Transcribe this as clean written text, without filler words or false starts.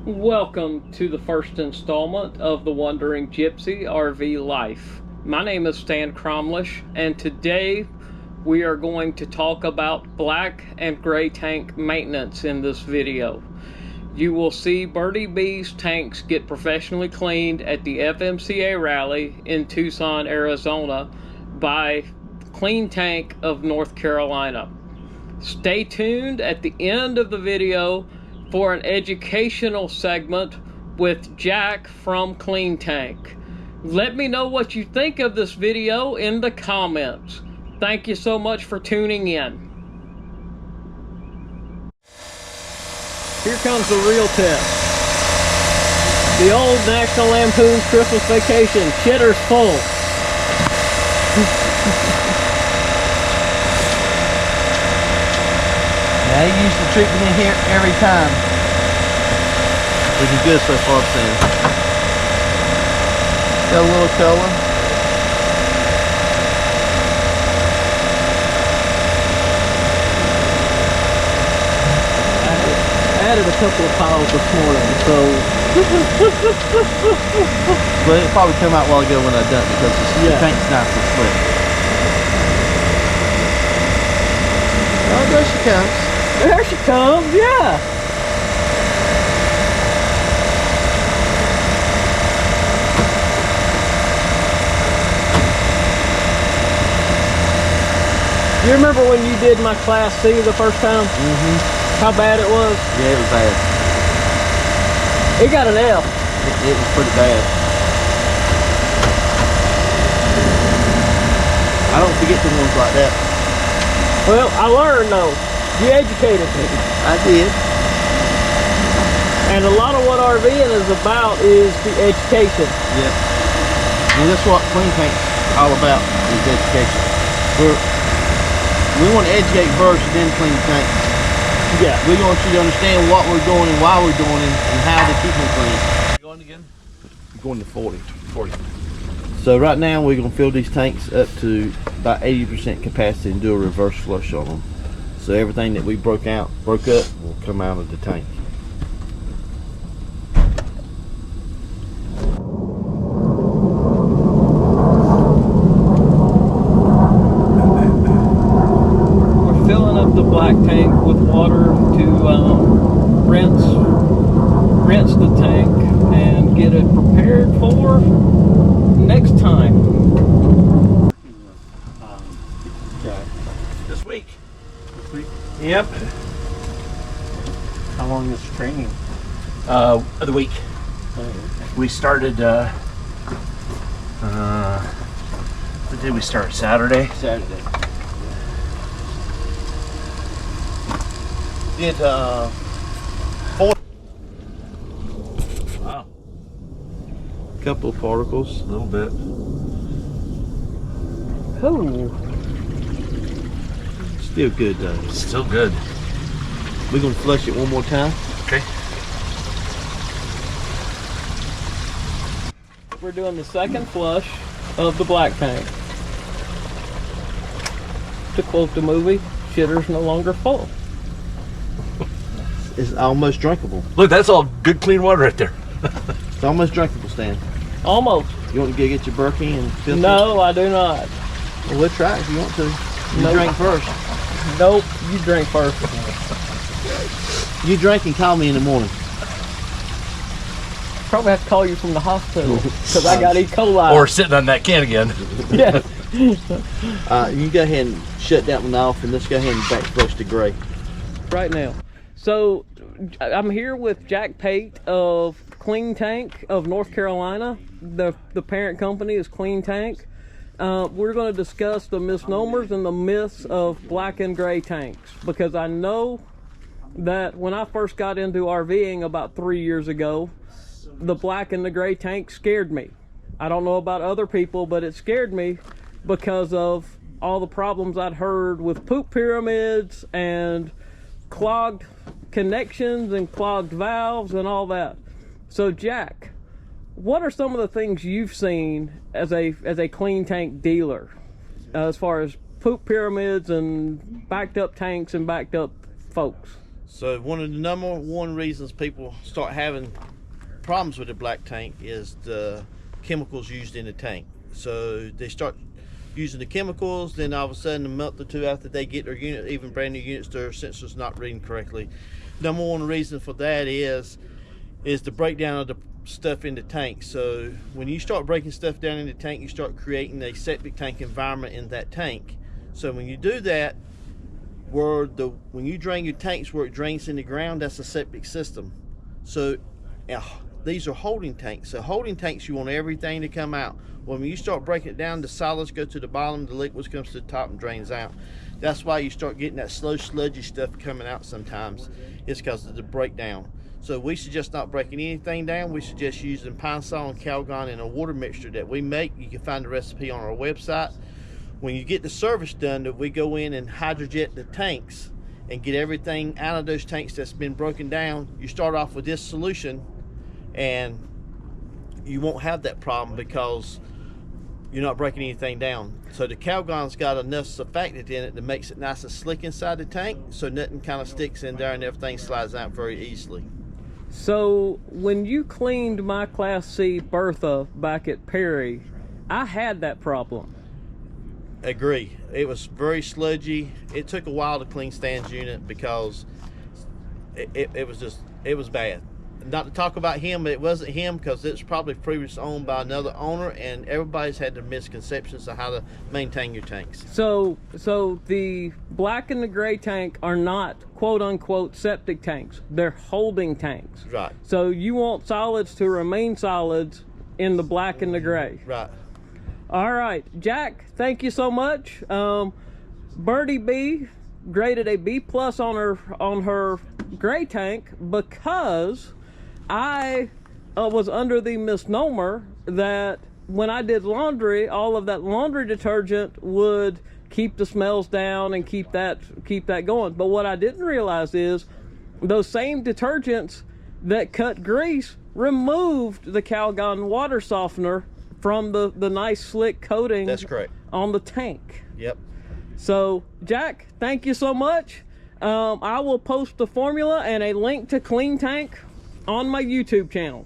Welcome to the first installment of the Wandering Gypsy RV Life. My name is Stan Cromlish, and today we are going to talk about black and gray tank maintenance in this video. You will see Bertie Bea's tanks get professionally cleaned at the FMCA rally in Tucson, Arizona by Kleen Tank of North Carolina. Stay tuned at the end of the video for an educational segment with Jack from Kleen Tank. Let me know what you think of this video in the comments. Thank you so much for tuning in. Here comes the real test. The old National Lampoon's Christmas Vacation. Shitter's full. Now he used to treat me in here every time. Which is good so far, Sam. Got a little color. I added a couple of piles this morning, so But it'll probably come out while ago when I done it because the tank's nice and slick. Oh, there she comes. there she comes, yeah. You remember when you did my Class C the first time? Mm-hmm. How bad it was? Yeah, it was bad. It got an F. It was pretty bad. I don't forget the ones like that. Well, I learned though. You educated me. I did. And a lot of what RVing is about is the education. Yep. And that's what Kleen Tank's all about, is education. We want to educate first and then Kleen Tank. Yeah. We want you to understand what we're doing and why we're doing it and how to keep them clean. Going again? Going to 40. 40. So right now we're going to fill these tanks up to about 80% capacity and do a reverse flush on them. So everything that we broke up will come out of the tank. We're filling up the black tank with water to rinse the tank and get it prepared for next time. This week. Yep. How long is training? Of the week. We started, what did we start? Saturday? Saturday. Did 4. Wow. Couple of particles. A little bit. Oh. Still good though. Still good. We're going to flush it one more time. Okay. We're doing the second flush of the black tank. To quote the movie, shitter's no longer full. It's almost drinkable. Look, that's all good clean water right there. It's almost drinkable, Stan. Almost. You want to go get your Berkey and fill No, I do not. Well, we'll try it if you want to. You Nope. drink first. Nope, you drink first. You drink and call me in the morning. Probably have to call you from the hospital because I got E. coli. Or sitting on that can again. Yeah. You go ahead and shut that one off and let's go ahead and back flush the gray. Right now. So I'm here with Jack Pate of Kleen Tank of North Carolina. The parent company is Kleen Tank. We're going to discuss the misnomers and the myths of black and gray tanks, because I know that when I first got into RVing about 3 years ago, the black and the gray tank scared me. I don't know about other people, but it scared me because of all the problems I'd heard with poop pyramids and clogged connections and clogged valves and all that. So Jack, what are some of the things you've seen as a Kleen Tank dealer as far as poop pyramids and backed up tanks and backed up folks? So one of the number one reasons people start having problems with the black tank is the chemicals used in the tank. So they start using the chemicals, then all of a sudden a month or two after they get their unit, even brand new units, their sensors not reading correctly. Number one reason for that is the breakdown of the stuff in the tank. So when you start breaking stuff down in the tank, you start creating a septic tank environment in that tank. So when you do that, when you drain your tanks, where it drains in the ground, that's a septic system. So these are holding tanks. So holding tanks, you want everything to come out. When you start breaking it down, the solids go to the bottom, the liquids comes to the top and drains out. That's why you start getting that slow, sludgy stuff coming out sometimes. It's because of the breakdown. So we suggest not breaking anything down. We suggest using pine sol and calgon in a water mixture that we make. You can find the recipe on our website. When you get the service done, that we go in and hydrojet the tanks and get everything out of those tanks that's been broken down. You start off with this solution and you won't have that problem because you're not breaking anything down. So the calgon's got enough surfactant in it that makes it nice and slick inside the tank, so nothing kind of sticks in there and everything slides out very easily. So when you cleaned my Class C Bertha back at Perry, I had that problem. Agree. It was very sludgy. It took a while to clean Stan's unit because it was bad. Not to talk about him, but it wasn't him because it's probably previously owned by another owner, and everybody's had their misconceptions of how to maintain your tanks. So the black and the gray tank are not quote unquote septic tanks. They're holding tanks. Right. So you want solids to remain solids in the black and the gray. Right. All right, Jack, thank you so much. Bertie Bea graded a B+ on her gray tank because I was under the misnomer that when I did laundry, all of that laundry detergent would keep the smells down and keep that going. But what I didn't realize is those same detergents that cut grease removed the calgon water softener from the nice slick coating. That's correct. On the tank. Yep. So Jack, thank you so much. I will post the formula and a link to Kleen Tank on my YouTube channel.